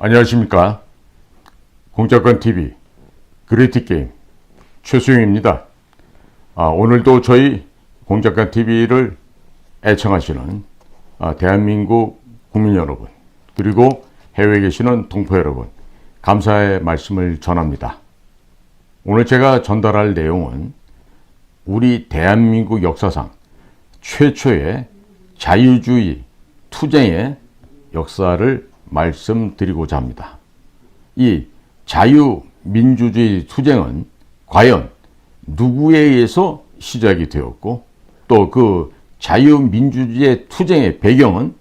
안녕하십니까. 공작관TV 그레이트게임 최수영입니다. 오늘도 저희 공작관TV를 애청하시는 대한민국 국민 여러분, 그리고 해외에 계시는 동포 여러분, 감사의 말씀을 전합니다. 오늘 제가 전달할 내용은 우리 대한민국 역사상 최초의 자유주의 투쟁의 역사를 말씀드리고자 합니다. 이 자유민주주의 투쟁은 과연 누구에 의해서 시작이 되었고, 또 그 자유민주주의 투쟁의 배경은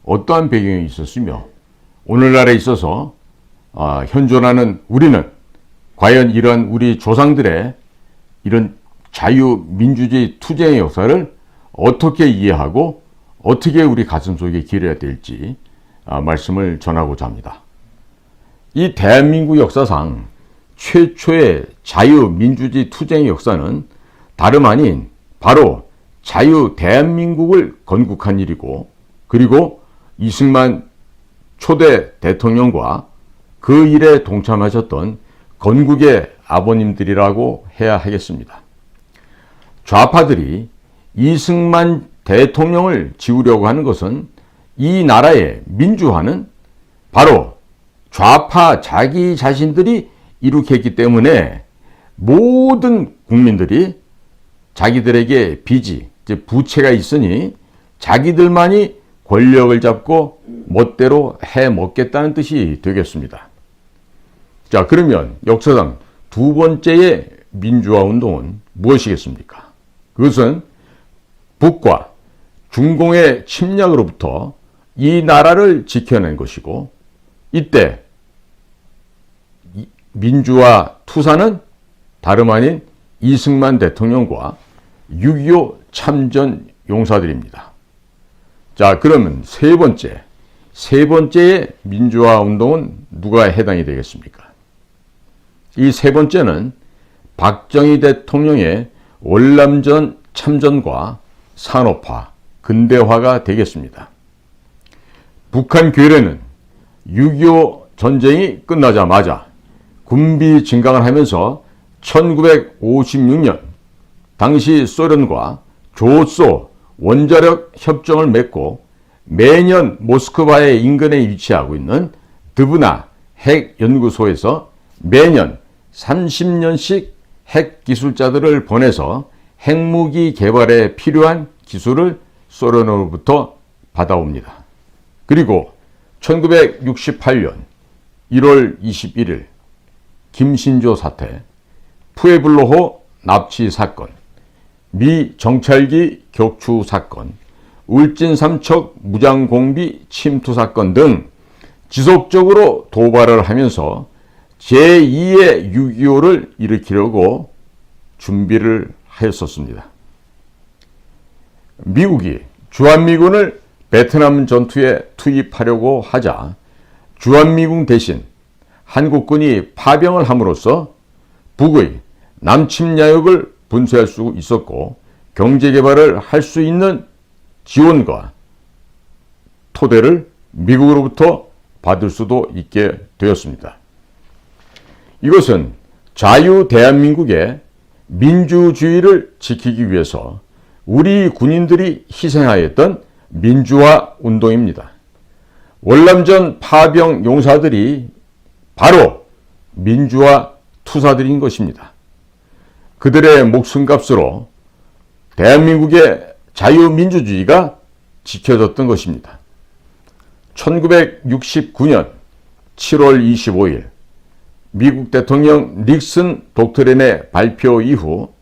어떠한 배경이 있었으며, 오늘날에 있어서 현존하는 우리는 과연 이러한 우리 조상들의 이런 자유민주주의 투쟁의 역사를 어떻게 이해하고 어떻게 우리 가슴속에 기려야 될지 말씀을 전하고자 합니다. 이 대한민국 역사상 최초의 자유민주주의 투쟁의 역사는 다름 아닌 바로 자유 대한민국을 건국한 일이고, 그리고 이승만 초대 대통령과 그 일에 동참하셨던 건국의 아버님들이라고 해야 하겠습니다. 좌파들이 이승만 대통령을 지우려고 하는 것은 이 나라의 민주화는 바로 좌파 자기 자신들이 이룩했기 때문에 모든 국민들이 자기들에게 빚이, 부채가 있으니 자기들만이 권력을 잡고 멋대로 해먹겠다는 뜻이 되겠습니다. 자, 그러면 역사상 두 번째의 민주화 운동은 무엇이겠습니까? 그것은 북과 중공의 침략으로부터 이 나라를 지켜낸 것이고, 이때 민주화 투사는 다름 아닌 이승만 대통령과 6.25 참전 용사들입니다. 자, 그러면 세 번째의 민주화 운동은 누가 해당이 되겠습니까? 이 세 번째는 박정희 대통령의 월남전 참전과 산업화, 근대화가 되겠습니다. 북한 괴뢰는 6.25 전쟁이 끝나자마자 군비 증강을 하면서 1956년 당시 소련과 조소 원자력 협정을 맺고 매년 모스크바의 인근에 위치하고 있는 드브나 핵연구소에서 매년 30년씩 핵기술자들을 보내서 핵무기 개발에 필요한 기술을 소련으로부터 받아옵니다. 그리고 1968년 1월 21일 김신조 사태, 푸에블로호 납치 사건, 미 정찰기 격추 사건, 울진 삼척 무장공비 침투 사건 등 지속적으로 도발을 하면서 제2의 6.25를 일으키려고 준비를 하였었습니다. 미국이 주한미군을 베트남 전투에 투입하려고 하자 주한미군 대신 한국군이 파병을 함으로써 북의 남침야역을 분쇄할 수 있었고, 경제개발을 할 수 있는 지원과 토대를 미국으로부터 받을 수도 있게 되었습니다. 이것은 자유 대한민국의 민주주의를 지키기 위해서 우리 군인들이 희생하였던 민주화 운동입니다. 월남전 파병 용사들이 바로 민주화 투사들인 것입니다. 그들의 목숨값으로 대한민국의 자유민주주의가 지켜졌던 것입니다. 1969년 7월 25일 미국 대통령 닉슨 독트린의 발표 이후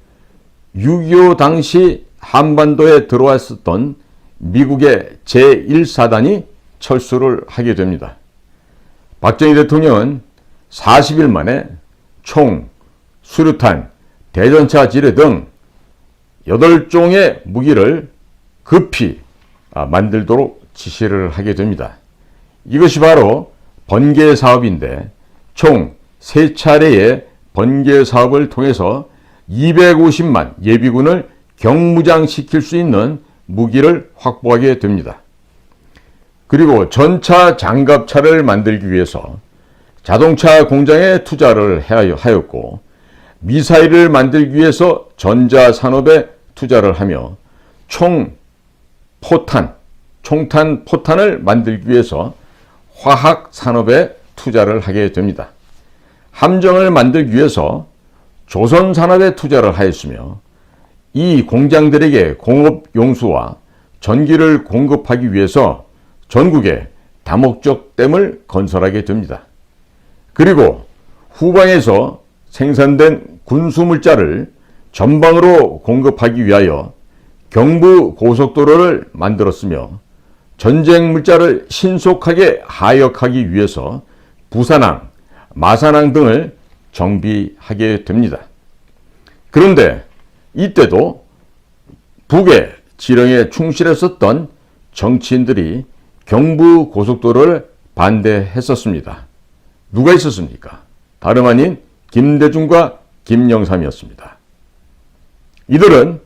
6.25 당시 한반도에 들어왔었던 미국의 제1사단이 철수를 하게 됩니다. 박정희 대통령은 40일 만에 총, 수류탄, 대전차 지뢰 등 8종의 무기를 급히 만들도록 지시를 하게 됩니다. 이것이 바로 번개 사업인데, 총 3차례의 번개 사업을 통해서 250만 예비군을 경무장시킬 수 있는 무기를 확보하게 됩니다. 그리고 전차 장갑차를 만들기 위해서 자동차 공장에 투자를 하였고 미사일을 만들기 위해서 전자산업에 투자를 하며 총탄 포탄을 만들기 위해서 화학산업에 투자를 하게 됩니다. 함정을 만들기 위해서 조선산업에 투자를 하였으며 이 공장들에게 공업용수와 전기를 공급하기 위해서 전국에 다목적 댐을 건설하게 됩니다. 그리고 후방에서 생산된 군수물자를 전방으로 공급하기 위하여 경부고속도로를 만들었으며 전쟁 물자를 신속하게 하역하기 위해서 부산항, 마산항 등을 정비하게 됩니다. 그런데 이때도 북의 지령에 충실했었던 정치인들이 경부고속도로를 반대했었습니다. 누가 있었습니까? 다름 아닌 김대중과 김영삼이었습니다. 이들은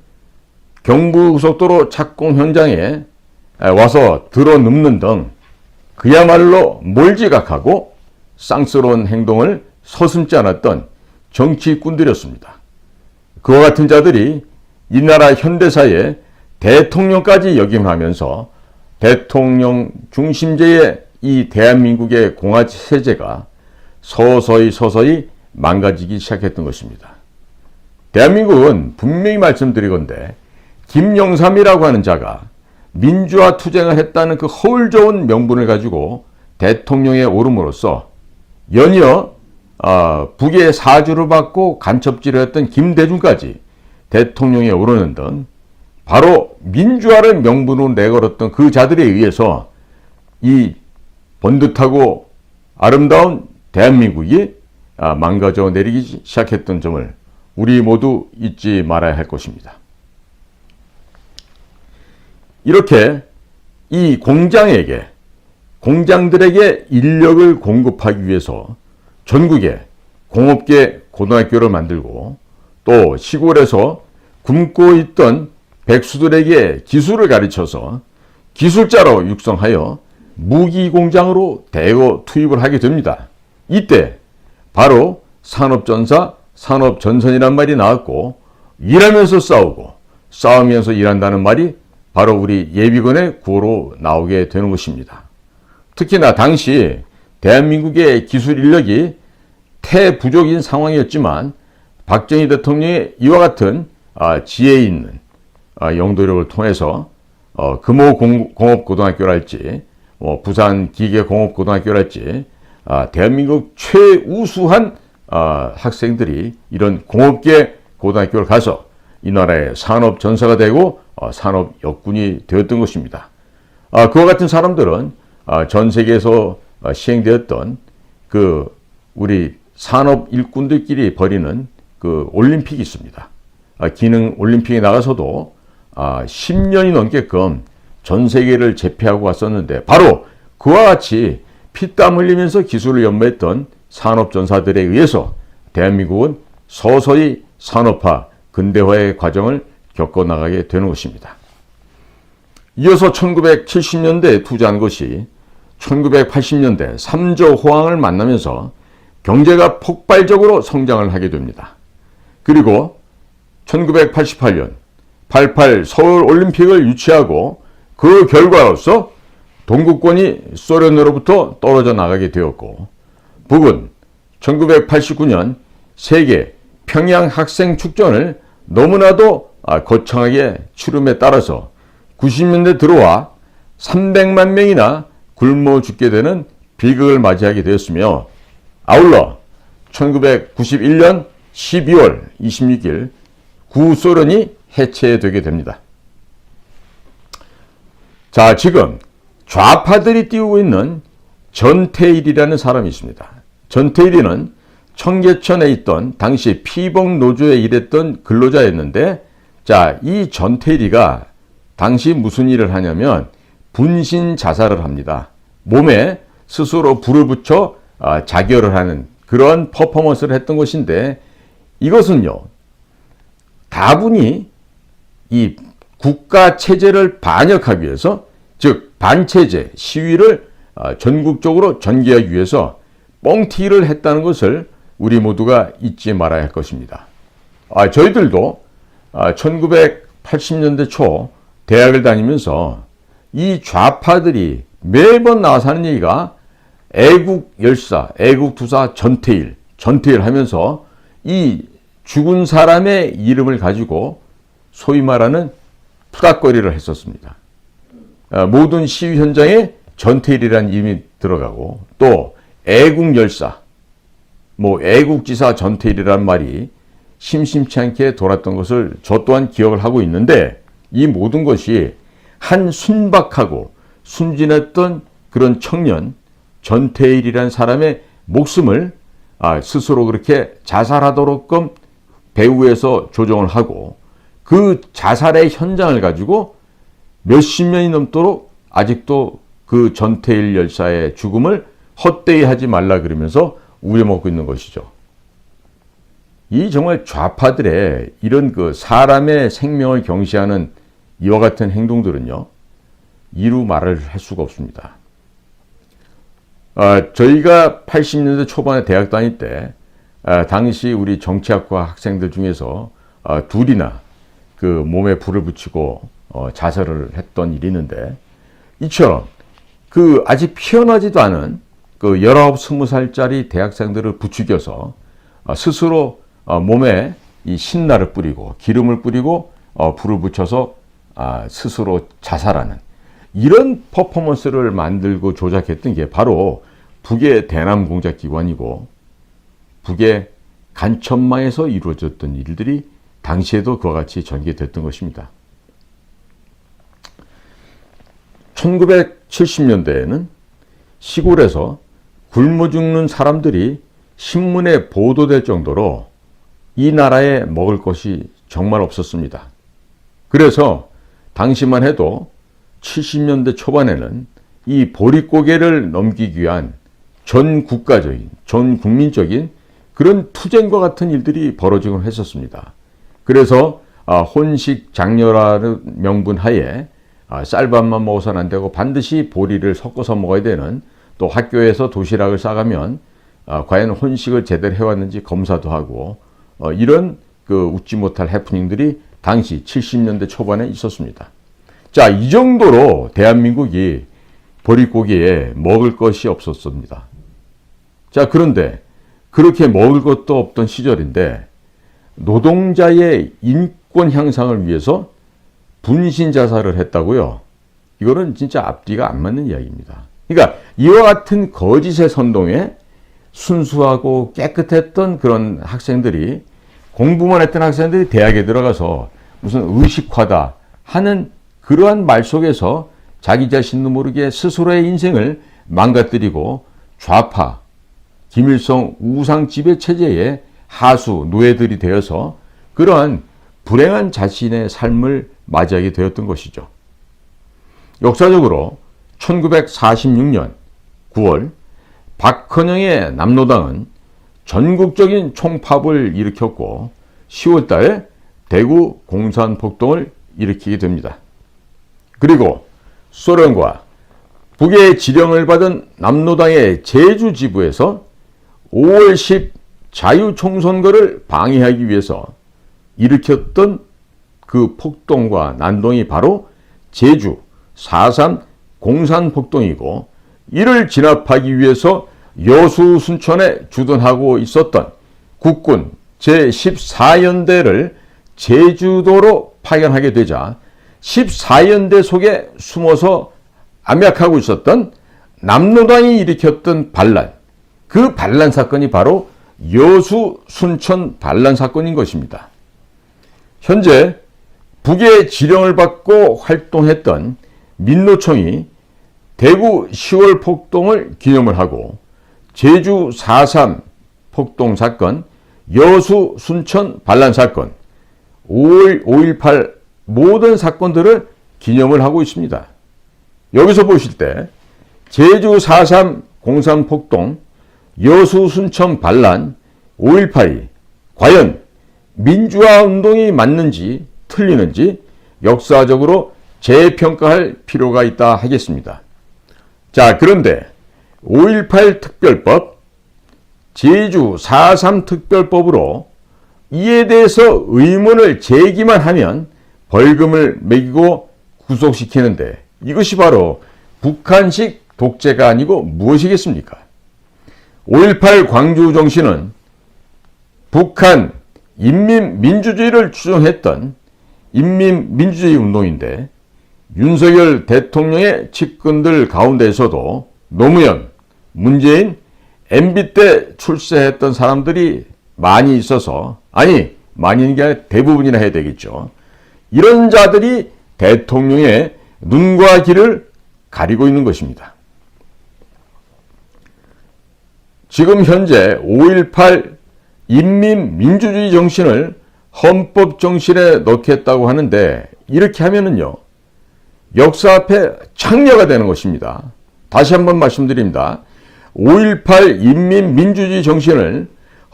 경부고속도로 착공 현장에 와서 들어눕는 등 그야말로 몰지각하고 쌍스러운 행동을 서슴지 않았던 정치꾼들이었습니다. 그와 같은 자들이 이 나라 현대사에 대통령까지 역임하면서 대통령 중심제의 이 대한민국의 공화체제가 서서히 망가지기 시작했던 것입니다. 대한민국은 분명히 말씀드리건대 김영삼이라고 하는 자가 민주화 투쟁을 했다는 그 허울 좋은 명분을 가지고 대통령에 오름으로써 연이어 북의 사주를 받고 간첩질을 했던 김대중까지 대통령에 오르는 등 바로 민주화를 명분으로 내걸었던 그 자들에 의해서 이 번듯하고 아름다운 대한민국이 망가져 내리기 시작했던 점을 우리 모두 잊지 말아야 할 것입니다. 이렇게 이 공장들에게 인력을 공급하기 위해서 전국에 공업계 고등학교를 만들고 또 시골에서 굶고 있던 백수들에게 기술을 가르쳐서 기술자로 육성하여 무기공장으로 대거 투입을 하게 됩니다. 이때 바로 산업전사, 산업전선이란 말이 나왔고 일하면서 싸우고 싸우면서 일한다는 말이 바로 우리 예비군의 구호로 나오게 되는 것입니다. 특히나 당시 대한민국의 기술 인력이 태부족인 상황이었지만 박정희 대통령의 이와 같은 지혜 있는 영도력을 통해서 금호공업고등학교랄지 부산 기계공업고등학교랄지 대한민국 최우수한 학생들이 이런 공업계 고등학교를 가서 이 나라의 산업 전사가 되고 산업 역군이 되었던 것입니다. 그와 같은 사람들은 전 세계에서 시행되었던 그 우리 산업 일꾼들끼리 벌이는 그 올림픽이 있습니다. 기능 올림픽에 나가서도 10년이 넘게끔 전 세계를 제패하고 왔었는데 바로 그와 같이 피땀 흘리면서 기술을 연마했던 산업전사들에 의해서 대한민국은 서서히 산업화, 근대화의 과정을 겪어나가게 되는 것입니다. 이어서 1970년대에 투자한 것이 1980년대 3조 호황을 만나면서 경제가 폭발적으로 성장을 하게 됩니다. 그리고 1988년 88 서울올림픽을 유치하고 그 결과로서 동구권이 소련으로부터 떨어져 나가게 되었고 북은 1989년 세계 평양 학생 축전을 너무나도 거창하게 치름에 따라서 90년대 들어와 300만 명이나 굶어 죽게 되는 비극을 맞이하게 되었으며 아울러 1991년 12월 26일 구소련이 해체되게 됩니다. 자, 지금 좌파들이 띄우고 있는 전태일이라는 사람이 있습니다. 전태일이는 청계천에 있던 당시 피복노조에 일했던 근로자였는데 자, 이 전태일이가 당시 무슨 일을 하냐면 분신 자살을 합니다. 몸에 스스로 불을 붙여 자결을 하는 그런 퍼포먼스를 했던 것인데 이것은요, 다분히 이 국가 체제를 반역하기 위해서 즉 반체제 시위를 전국적으로 전개하기 위해서 뻥튀기를 했다는 것을 우리 모두가 잊지 말아야 할 것입니다. 저희들도 1980년대 초 대학을 다니면서 이 좌파들이 매번 나와서 하는 얘기가 애국 열사, 애국 투사 전태일 하면서 이 죽은 사람의 이름을 가지고 소위 말하는 푸닥거리를 했었습니다. 모든 시위 현장에 전태일이라는 이름이 들어가고 또 애국 열사, 애국지사 전태일이라는 말이 심심치 않게 돌았던 것을 저 또한 기억을 하고 있는데, 이 모든 것이 한 순박하고 순진했던 그런 청년 전태일이라는 사람의 목숨을 스스로 그렇게 자살하도록끔 배후에서 조종을 하고, 그 자살의 현장을 가지고 몇십 년이 넘도록 아직도 그 전태일 열사의 죽음을 헛되이 하지 말라 그러면서 우려먹고 있는 것이죠. 이 정말 좌파들의 이런 그 사람의 생명을 경시하는 이와 같은 행동들은요, 이루 말을 할 수가 없습니다. 저희가 80년대 초반에 대학 다닐 때 당시 우리 정치학과 학생들 중에서 둘이나 그 몸에 불을 붙이고 자살을 했던 일이 있는데, 이처럼 그 아직 피어나지도 않은 그 19, 20살짜리 대학생들을 부추겨서 스스로 몸에 이 신나를 뿌리고 기름을 뿌리고 불을 붙여서 스스로 자살하는 이런 퍼포먼스를 만들고 조작했던 게 바로 북의 대남공작기관이고 북의 간첩망에서 이루어졌던 일들이 당시에도 그와 같이 전개됐던 것입니다. 1970년대에는 시골에서 굶어 죽는 사람들이 신문에 보도될 정도로 이 나라에 먹을 것이 정말 없었습니다. 그래서 당시만 해도 70년대 초반에는 이 보릿고개를 넘기기 위한 전 국가적인, 전 국민적인 그런 투쟁과 같은 일들이 벌어지곤 했었습니다. 그래서 혼식 장려라는 명분 하에 쌀밥만 먹어서는 안 되고 반드시 보리를 섞어서 먹어야 되는, 또 학교에서 도시락을 싸가면 과연 혼식을 제대로 해왔는지 검사도 하고 이런 그 웃지 못할 해프닝들이 당시 70년대 초반에 있었습니다. 자, 이 정도로 대한민국이 보릿고개에 먹을 것이 없었습니다. 자, 그런데 그렇게 먹을 것도 없던 시절인데 노동자의 인권 향상을 위해서 분신 자살을 했다고요? 이거는 진짜 앞뒤가 안 맞는 이야기입니다. 그러니까 이와 같은 거짓의 선동에 순수하고 깨끗했던 그런 학생들이, 공부만 했던 학생들이 대학에 들어가서 무슨 의식화다 하는 그러한 말 속에서 자기 자신도 모르게 스스로의 인생을 망가뜨리고 좌파, 김일성 우상 지배 체제의 하수, 노예들이 되어서 그러한 불행한 자신의 삶을 맞이하게 되었던 것이죠. 역사적으로 1946년 9월 박헌영의 남로당은 전국적인 총파업을 일으켰고 10월 달에 대구 공산폭동을 일으키게 됩니다. 그리고 소련과 북의 지령을 받은 남로당의 제주 지부에서 5월 10 자유총선거를 방해하기 위해서 일으켰던 그 폭동과 난동이 바로 제주 4.3 공산폭동이고, 이를 진압하기 위해서 여수 순천에 주둔하고 있었던 국군 제14연대를 제주도로 파견하게 되자 14연대 속에 숨어서 암약하고 있었던 남로당이 일으켰던 반란, 그 반란 사건이 바로 여수 순천 반란 사건인 것입니다. 현재 북의 지령을 받고 활동했던 민노총이 대구 10월 폭동을 기념을 하고 제주 4.3 폭동 사건, 여수 순천 반란 사건, 5월 5.18 모든 사건들을 기념을 하고 있습니다. 여기서 보실 때 제주 4.3 공산폭동, 여수 순천 반란, 5.18이 과연 민주화 운동이 맞는지 틀리는지 역사적으로 재평가할 필요가 있다 하겠습니다. 자, 그런데 5.18 특별법, 제주 4.3 특별법으로 이에 대해서 의문을 제기만 하면 벌금을 매기고 구속시키는데 이것이 바로 북한식 독재가 아니고 무엇이겠습니까? 5.18 광주 정신은 북한 인민민주주의를 추종했던 인민민주주의 운동인데 윤석열 대통령의 측근들 가운데서도 노무현, 문재인, MB 때 출세했던 사람들이 많이 있어서 많이는 게 아니라 대부분이나 해야 되겠죠. 이런 자들이 대통령의 눈과 귀를 가리고 있는 것입니다. 지금 현재 5.18 인민민주주의 정신을 헌법 정신에 넣겠다고 하는데 이렇게 하면은요, 역사 앞에 창녀가 되는 것입니다. 다시 한번 말씀드립니다. 5.18 인민민주주의 정신을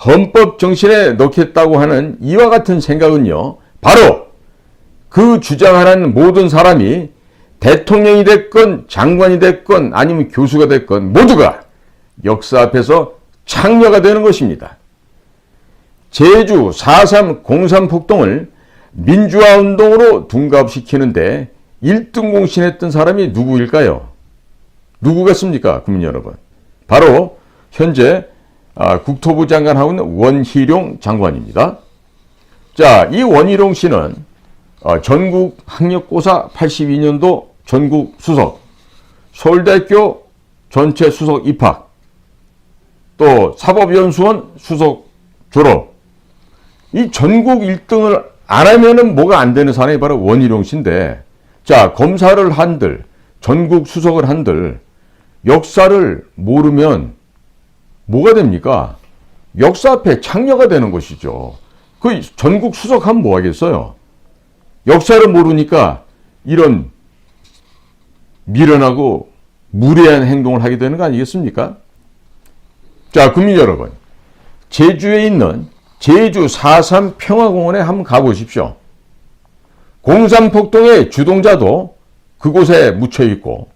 헌법 정신에 넣겠다고 하는 이와 같은 생각은요, 바로 그 주장하는 모든 사람이 대통령이 됐건 장관이 됐건 아니면 교수가 됐건 모두가 역사 앞에서 창녀가 되는 것입니다. 제주 4.3 공산폭동을 민주화운동으로 둔갑시키는데 1등 공신했던 사람이 누구일까요? 누구 같습니까, 국민 여러분? 바로 현재 국토부 장관하고 있는 원희룡 장관입니다. 자, 이 원희룡 씨는 전국 학력고사 82년도 전국 수석, 서울대학교 전체 수석 입학, 또 사법연수원 수석 졸업. 이 전국 1등을 안 하면은 뭐가 안 되는 사람이 바로 원희룡 씨인데, 자, 검사를 한들, 전국 수석을 한들, 역사를 모르면 뭐가 됩니까? 역사 앞에 창녀가 되는 것이죠. 그 전국 수석하면 뭐 하겠어요? 역사를 모르니까 이런 미련하고 무례한 행동을 하게 되는 거 아니겠습니까? 자, 국민 여러분, 제주에 있는 제주 4.3 평화공원에 한번 가보십시오. 공산폭동의 주동자도 그곳에 묻혀있고,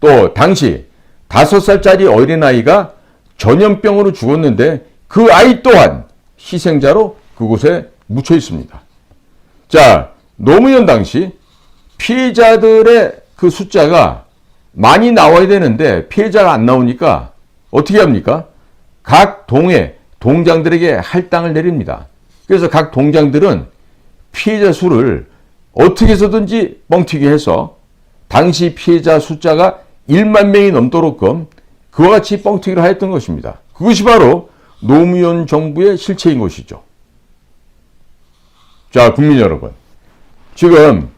또 당시 5살짜리 어린아이가 전염병으로 죽었는데 그 아이 또한 희생자로 그곳에 묻혀 있습니다. 자, 노무현 당시 피해자들의 그 숫자가 많이 나와야 되는데 피해자가 안 나오니까 어떻게 합니까? 각 동의 동장들에게 할당을 내립니다. 그래서 각 동장들은 피해자 수를 어떻게 해서든지 뻥튀기 해서 당시 피해자 숫자가 1만 명이 넘도록끔 그와 같이 뻥튀기를 하였던 것입니다. 그것이 바로 노무현 정부의 실체인 것이죠. 자, 국민 여러분, 지금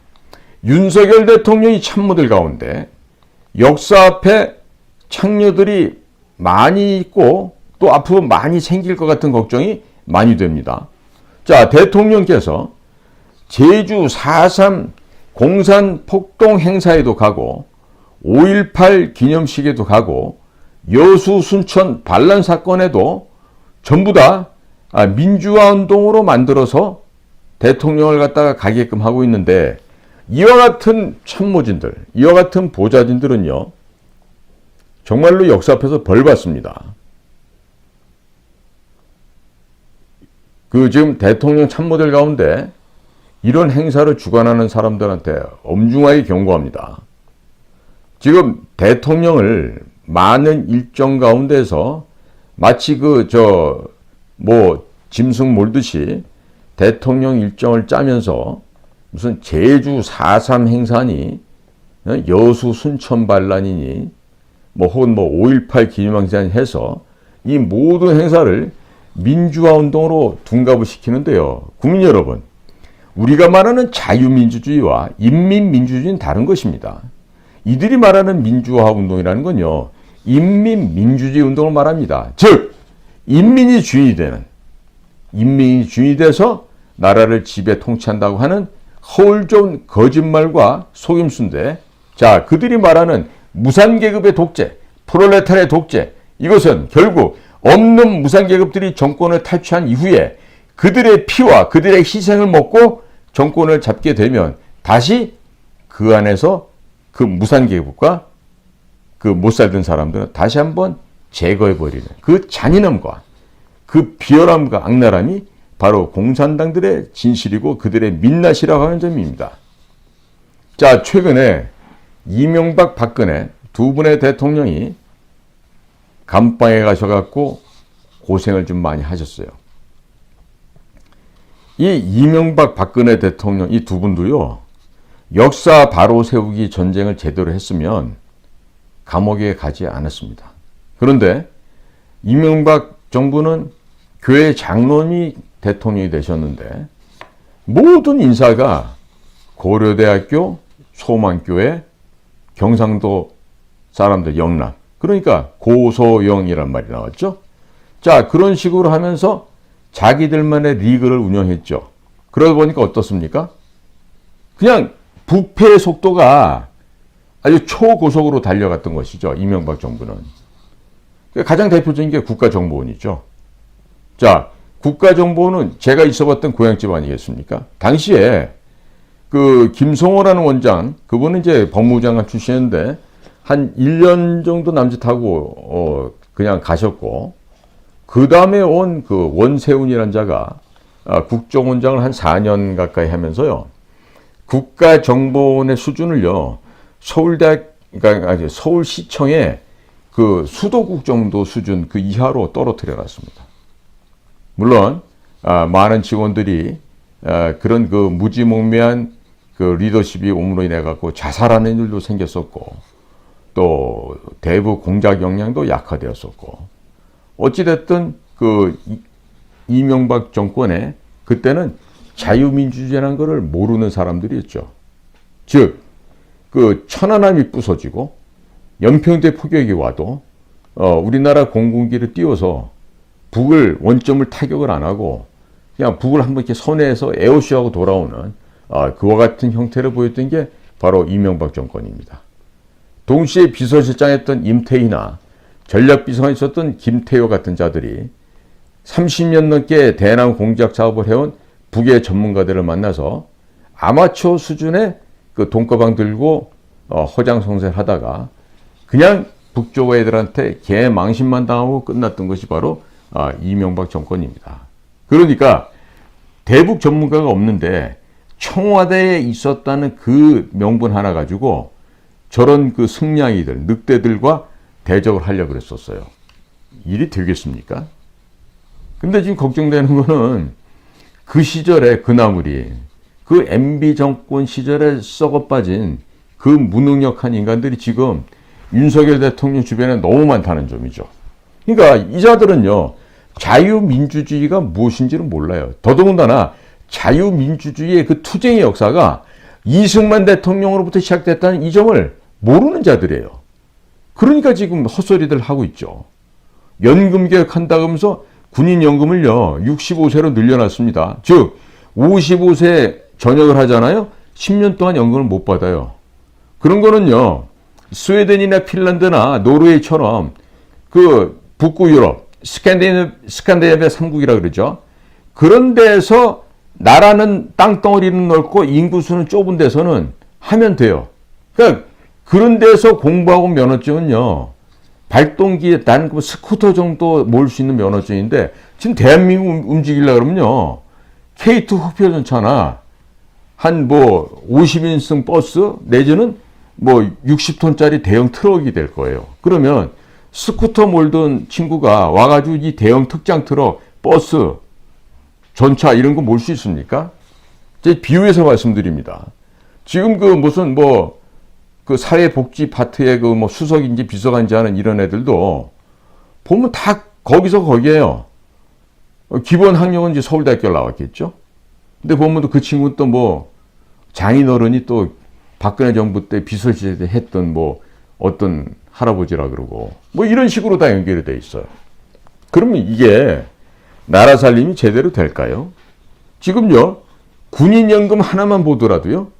윤석열 대통령이 참모들 가운데 역사 앞에 창녀들이 많이 있고 또 앞으로 많이 생길 것 같은 걱정이 많이 됩니다. 자, 대통령께서 제주 4.3 공산폭동 행사에도 가고 5.18 기념식에도 가고 여수 순천 반란 사건에도 전부 다 민주화운동으로 만들어서 대통령을 갖다가 가게끔 하고 있는데, 이와 같은 참모진들, 이와 같은 보좌진들은요, 정말로 역사 앞에서 벌 받습니다. 지금 대통령 참모들 가운데 이런 행사를 주관하는 사람들한테 엄중하게 경고합니다. 지금 대통령을 많은 일정 가운데서 마치 짐승 몰듯이 대통령 일정을 짜면서 무슨 제주 4.3 행사니, 여수 순천 반란이니, 혹은 5.18 기념행사니 해서 이 모든 행사를 민주화 운동으로 둔갑을 시키는데요. 국민 여러분, 우리가 말하는 자유민주주의와 인민민주주의는 다른 것입니다. 이들이 말하는 민주화 운동이라는 건요, 인민민주주의 운동을 말합니다. 즉, 인민이 주인이 돼서 나라를 지배 통치한다고 하는 허울 좋은 거짓말과 속임수인데, 자, 그들이 말하는 무산계급의 독재, 프롤레타리아의 독재, 이것은 결국 없는 무산계급들이 정권을 탈취한 이후에 그들의 피와 그들의 희생을 먹고 정권을 잡게 되면 다시 그 안에서 그 무산계급과 그 못 살던 사람들은 다시 한번 제거해버리는 그 잔인함과 그 비열함과 악랄함이 바로 공산당들의 진실이고 그들의 민낯이라고 하는 점입니다. 자, 최근에 이명박, 박근혜 두 분의 대통령이 감방에 가셔갖고 고생을 좀 많이 하셨어요. 이 이명박, 박근혜 대통령 이 두 분도요, 역사 바로 세우기 전쟁을 제대로 했으면 감옥에 가지 않았습니다. 그런데 이명박 정부는 교회 장로님이 대통령이 되셨는데 모든 인사가 고려대학교, 소망교회, 경상도 사람들 영남, 그러니까 고소영이란 말이 나왔죠. 자, 그런 식으로 하면서 자기들만의 리그를 운영했죠. 그러다 보니까 어떻습니까? 그냥 부패의 속도가 아주 초고속으로 달려갔던 것이죠. 이명박 정부는. 가장 대표적인 게 국가정보원이죠. 자, 국가정보원은 제가 있어봤던 고향집 아니겠습니까? 당시에 그 김성호라는 원장, 그분은 이제 법무부 장관 출신인데 한 1년 정도 남짓하고 그냥 가셨고, 그 다음에 온 그 원세훈이라는 자가 국정원장을 한 4년 가까이 하면서요, 국가정보원의 수준을요, 서울대학, 그러니까 서울시청의 그 수도국 정도 수준 그 이하로 떨어뜨려 놨습니다. 물론 많은 직원들이 그런 그 무지몽매한 그 리더십이 옴으로 인해 갖고 자살하는 일도 생겼었고, 또 대부 공작 역량도 약화되었었고, 어찌됐든 그 이명박 정권에 그때는 자유민주주의라는 것을 모르는 사람들이었죠. 즉, 그 천안함이 부서지고 연평대 포격이 와도 우리나라 공군기를 띄워서 북을 원점을 타격을 안 하고 그냥 북을 한번 이렇게 선회해서 에어쇼하고 돌아오는 그와 같은 형태를 보였던 게 바로 이명박 정권입니다. 동시에 비서실장했던 임태희나 전략비서가 있었던 김태효 같은 자들이 30년 넘게 대남 공작 사업을 해온 북의 전문가들을 만나서 아마추어 수준의 그 돈가방 들고 허장성세를 하다가 그냥 북쪽 애들한테 개망신만 당하고 끝났던 것이 바로 이명박 정권입니다. 그러니까 대북 전문가가 없는데 청와대에 있었다는 그 명분 하나 가지고 저런 그 승냥이들, 늑대들과 대적을 하려고 그랬었어요. 일이 되겠습니까? 근데 지금 걱정되는 거는 그 시절에 그 나물이, 그 MB 정권 시절에 썩어 빠진 그 무능력한 인간들이 지금 윤석열 대통령 주변에 너무 많다는 점이죠. 그러니까 이 자들은요, 자유민주주의가 무엇인지를 몰라요. 더더군다나 자유민주주의의 그 투쟁의 역사가 이승만 대통령으로부터 시작됐다는 이 점을 모르는 자들이에요. 그러니까 지금 헛소리들 하고 있죠. 연금 개혁한다고 하면서 군인연금을요, 65세로 늘려놨습니다. 즉 55세 전역을 하잖아요. 10년 동안 연금을 못 받아요. 그런 거는요, 스웨덴이나 핀란드나 노르웨이처럼 그 북구 유럽, 스칸디네비아 3국이라 그러죠. 그런 데서 나라는 땅덩어리는 넓고 인구수는 좁은 데서는 하면 돼요. 그러니까 그런 데서 공부하고 면허증은요, 발동기에 난 스쿠터 정도 몰 수 있는 면허증인데 지금 대한민국 움직이려고 그러면요, K2 흑표전차나 한 뭐 50인승 버스 내지는 뭐 60톤짜리 대형 트럭이 될 거예요. 그러면 스쿠터 몰던 친구가 와가지고 이 대형 특장 트럭, 버스, 전차 이런 거 몰 수 있습니까? 제 비유해서 말씀드립니다. 지금 그 무슨 뭐 그 사회복지 파트의 그 뭐 수석인지 비서관인지 하는 이런 애들도 보면 다 거기서 거기에요. 기본 학력은 이제 서울대학교 나왔겠죠. 근데 보면 또 그 친구는 또 뭐 장인어른이 또 박근혜 정부 때 비서실에 했던 뭐 어떤 할아버지라 그러고 뭐 이런 식으로 다 연결이 돼 있어요. 그러면 이게 나라 살림이 제대로 될까요? 지금요, 군인연금 하나만 보더라도요,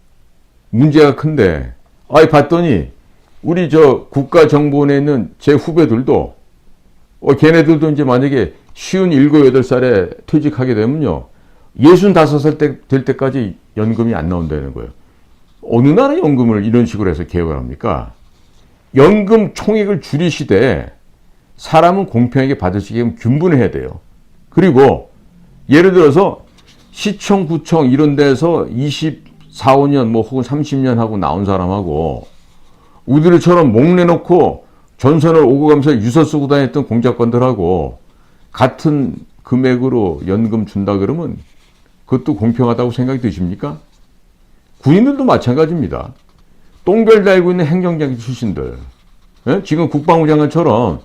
문제가 큰데, 봤더니, 우리 저 국가정보원에 있는 제 후배들도, 걔네들도 이제 만약에 57, 8살에 퇴직하게 되면요, 65살 될 때까지 연금이 안 나온다는 거예요. 어느 나라 연금을 이런 식으로 해서 개혁을 합니까? 연금 총액을 줄이시되, 사람은 공평하게 받을 수 있게 균분해야 돼요. 그리고 예를 들어서 시청, 구청 이런 데서 24, 5년 뭐 혹은 30년 하고 나온 사람하고 우리들처럼 목 내놓고 전선을 오고 가면서 유서 쓰고 다녔던 공작관들하고 같은 금액으로 연금 준다 그러면 그것도 공평하다고 생각이 드십니까? 군인들도 마찬가지입니다. 똥별 달고 있는 행정장 출신들, 예? 지금 국방부 장관처럼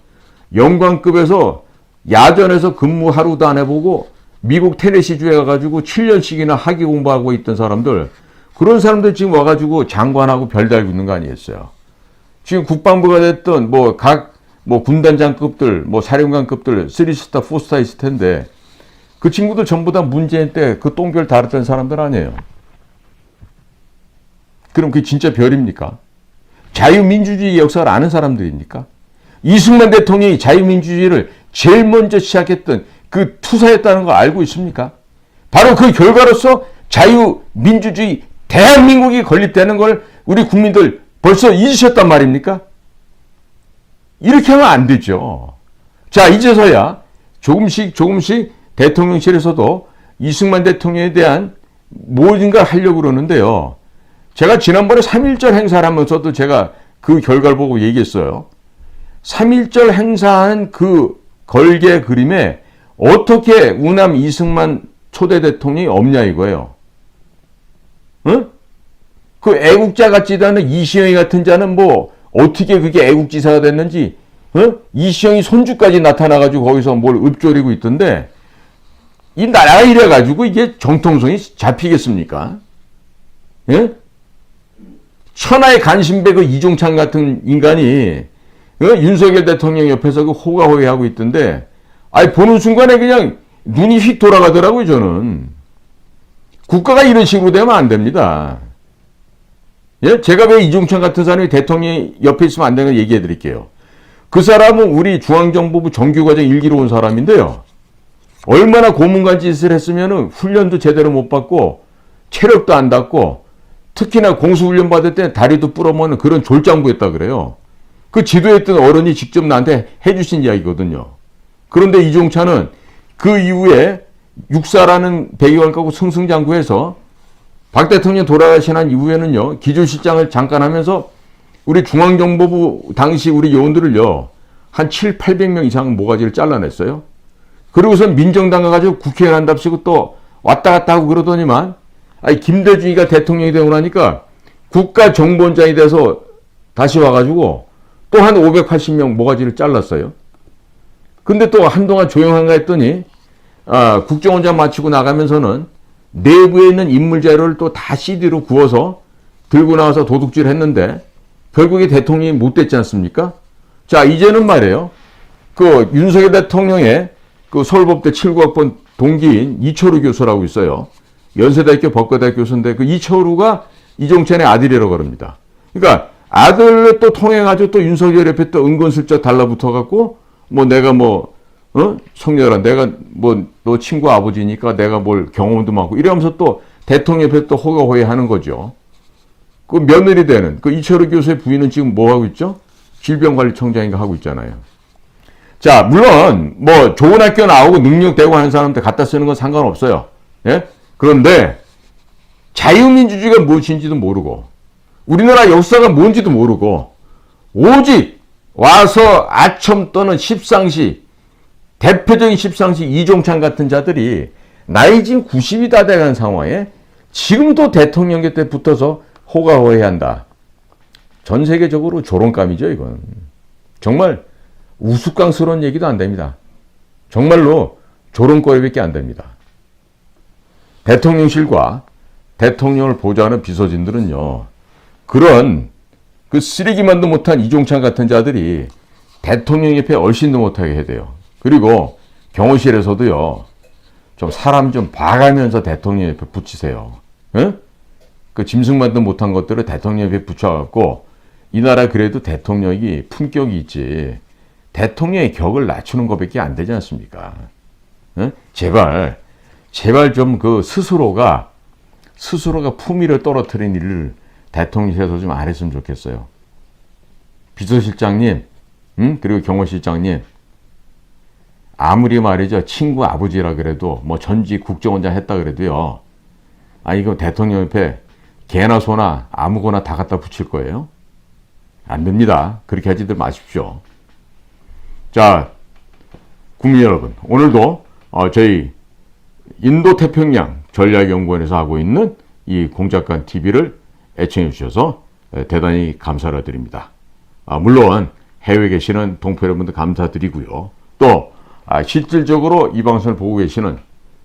영관급에서 야전에서 근무 하루도 안 해보고 미국 테네시주에 가가지고 7년씩이나 학위 공부하고 있던 사람들, 그런 사람들 지금 와가지고 장관하고 별 달고 있는 거 아니겠어요? 지금 국방부가 됐던 뭐 군단장급들, 뭐 사령관급들 3스타, 4스타 있을 텐데 그 친구들 전부 다 문재인 때 그 똥별 달았던 사람들 아니에요? 그럼 그게 진짜 별입니까? 자유민주주의 역사를 아는 사람들입니까? 이승만 대통령이 자유민주주의를 제일 먼저 시작했던 그 투사였다는 거 알고 있습니까? 바로 그 결과로서 자유민주주의 대한민국이 건립되는 걸 우리 국민들 벌써 잊으셨단 말입니까? 이렇게 하면 안 되죠. 자, 이제서야 조금씩 대통령실에서도 이승만 대통령에 대한 무엇인가 하려고 그러는데요. 제가 지난번에 3.1절 행사를 하면서도 제가 그 결과를 보고 얘기했어요. 3.1절 행사한 그 걸개 그림에 어떻게 우남 이승만 초대 대통령이 없냐 이거예요. 응? 그 애국자 같지도 않은 이시영이 같은 자는 뭐 어떻게 그게 애국지사가 됐는지, 응? 이시영이 손주까지 나타나가지고 거기서 뭘 읊조리고 있던데, 이 나라가 이래가지고 이게 정통성이 잡히겠습니까? 예? 천하의 간신배 그 이종찬 같은 인간이 윤석열 대통령 옆에서 그 호가호위하고 있던데, 아니 보는 순간에 그냥 눈이 휙 돌아가더라고요. 저는 국가가 이런 식으로 되면 안 됩니다. 예? 제가 왜 이종찬 같은 사람이 대통령 옆에 있으면 안 되는 거 얘기해 드릴게요. 그 사람은 우리 중앙정보부 정규과정 1기로 온 사람인데요. 얼마나 고문관 짓을 했으면 훈련도 제대로 못 받고 체력도 안 닿고 특히나 공수훈련 받을 때 다리도 부러먹는 그런 졸장부였다 그래요. 그 지도했던 어른이 직접 나한테 해주신 이야기거든요. 그런데 이종찬은 그 이후에 육사라는 배경을 갖고 승승장구해서 박 대통령 돌아가신 한 이후에는요, 기조실장을 잠깐 하면서 우리 중앙정보부 당시 우리 요원들을요, 한 800명 이상 모가지를 잘라냈어요. 그리고선 민정당 가가지고 국회의원 한답시고 또 왔다 갔다 하고 그러더니만, 아니, 김대중이가 대통령이 되고 나니까 국가정보원장이 돼서 다시 와가지고 또 한 580명 모가지를 잘랐어요. 근데 또 한동안 조용한가 했더니, 국정원장 마치고 나가면서는 내부에 있는 인물 자료를 또 다 CD로 구워서 들고 나와서 도둑질 했는데 결국에 대통령이 못 됐지 않습니까? 자, 이제는 말이에요. 그 윤석열 대통령의 그 서울법대 79학번 동기인 이철우 교수라고 있어요. 연세대학교 법과대학 교수인데 그 이철우가 이종찬의 아들이라고 합니다. 그러니까 아들을 또 통해가지고 또 윤석열 옆에 또 은근슬쩍 달라붙어갖고 뭐 내가 성렬아, 내가 뭐 너 친구 아버지니까 내가 뭘 경험도 많고 이러면서 또 대통령 옆에 또 호가호위 하는 거죠. 그 며느리 되는 그 이철우 교수의 부인은 지금 뭐 하고 있죠? 질병관리청장인가 하고 있잖아요. 자, 물론 뭐 좋은 학교 나오고 능력되고 하는 사람한테 갖다 쓰는 건 상관없어요. 예? 그런데 자유민주주의가 무엇인지도 모르고 우리나라 역사가 뭔지도 모르고 오직 와서 아첨 또는 십상시, 대표적인 십상시 이종찬 같은 자들이 나이 지금 90이 다 돼간 상황에 지금도 대통령 곁에 붙어서 호가호위한다. 전 세계적으로 조롱감이죠, 이건. 정말 우스꽝스러운 얘기도 안 됩니다. 정말로 조롱거리밖에 안 됩니다. 대통령실과 대통령을 보좌하는 비서진들은요, 그런 그 쓰레기만도 못한 이종찬 같은 자들이 대통령 옆에 얼씬도 못하게 해야 돼요. 그리고 경호실에서도요, 좀 사람 좀 봐가면서 대통령 옆에 붙이세요. 응? 그 짐승만도 못한 것들을 대통령 옆에 붙여갖고 이 나라 그래도 대통령이 품격이 있지 대통령의 격을 낮추는 것밖에 안 되지 않습니까? 응? 제발 좀 그 스스로가 품위를 떨어뜨린 일을 대통령실에서 좀 안 했으면 좋겠어요. 비서실장님, 그리고 경호실장님, 아무리 말이죠 친구 아버지라 그래도 뭐 전직 국정원장 했다 그래도요, 이거 대통령 옆에 개나 소나 아무거나 다 갖다 붙일 거예요? 안 됩니다. 그렇게 하지들 마십시오. 자, 국민 여러분, 오늘도 저희 인도태평양 전략연구원에서 하고 있는 이 공작관 TV를 애청해 주셔서 대단히 감사를 드립니다. 물론 해외에 계시는 동포 여러분들 감사드리고요. 또 실질적으로 이 방송을 보고 계시는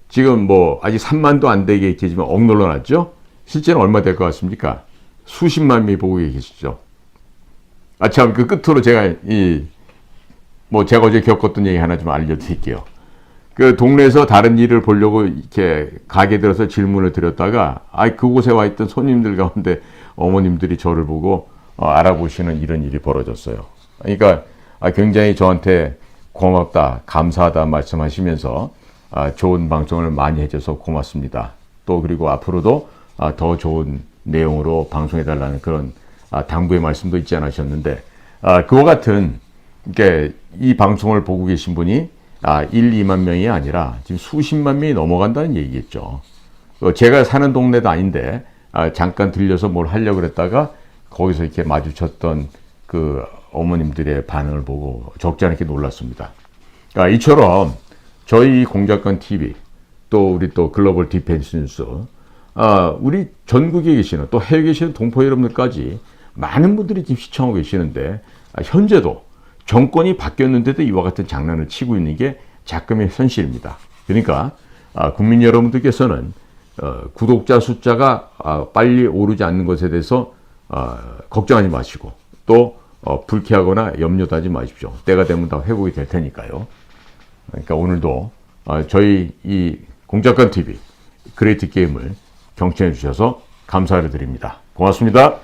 지금 뭐 아직 3만도 안 되게 계시지만 억눌러 놨죠? 실제는 얼마 될 것 같습니까? 수십만 명이 보고 계시죠? 참, 그 끝으로 제가 제가 어제 겪었던 얘기 하나 좀 알려드릴게요. 그 동네에서 다른 일을 보려고 이렇게 가게 들어서 질문을 드렸다가 그곳에 와 있던 손님들 가운데 어머님들이 저를 보고 알아보시는 이런 일이 벌어졌어요. 그러니까 굉장히 저한테 고맙다, 감사하다 말씀하시면서 좋은 방송을 많이 해줘서 고맙습니다. 또 그리고 앞으로도 더 좋은 내용으로 방송해달라는 그런 당부의 말씀도 있지 않으셨는데, 그와 같은 이 방송을 보고 계신 분이 1, 2만 명이 아니라 지금 수십만 명이 넘어간다는 얘기겠죠. 제가 사는 동네도 아닌데 잠깐 들려서 뭘 하려고 그랬다가 거기서 이렇게 마주쳤던 그 어머님들의 반응을 보고 적지 않게 놀랐습니다. 이처럼 저희 공작관 TV, 또 우리 또 글로벌 디펜스 뉴스, 우리 전국에 계시는 또 해외에 계시는 동포 여러분들까지 많은 분들이 지금 시청하고 계시는데, 현재도 정권이 바뀌었는데도 이와 같은 장난을 치고 있는 게 작금의 현실입니다. 그러니까 국민 여러분들께서는 구독자 숫자가 빨리 오르지 않는 것에 대해서 걱정하지 마시고, 또 불쾌하거나 염려도 하지 마십시오. 때가 되면 다 회복이 될 테니까요. 그러니까 오늘도 저희 이 공작관 TV 그레이트 게임을 경청해 주셔서 감사를 드립니다. 고맙습니다.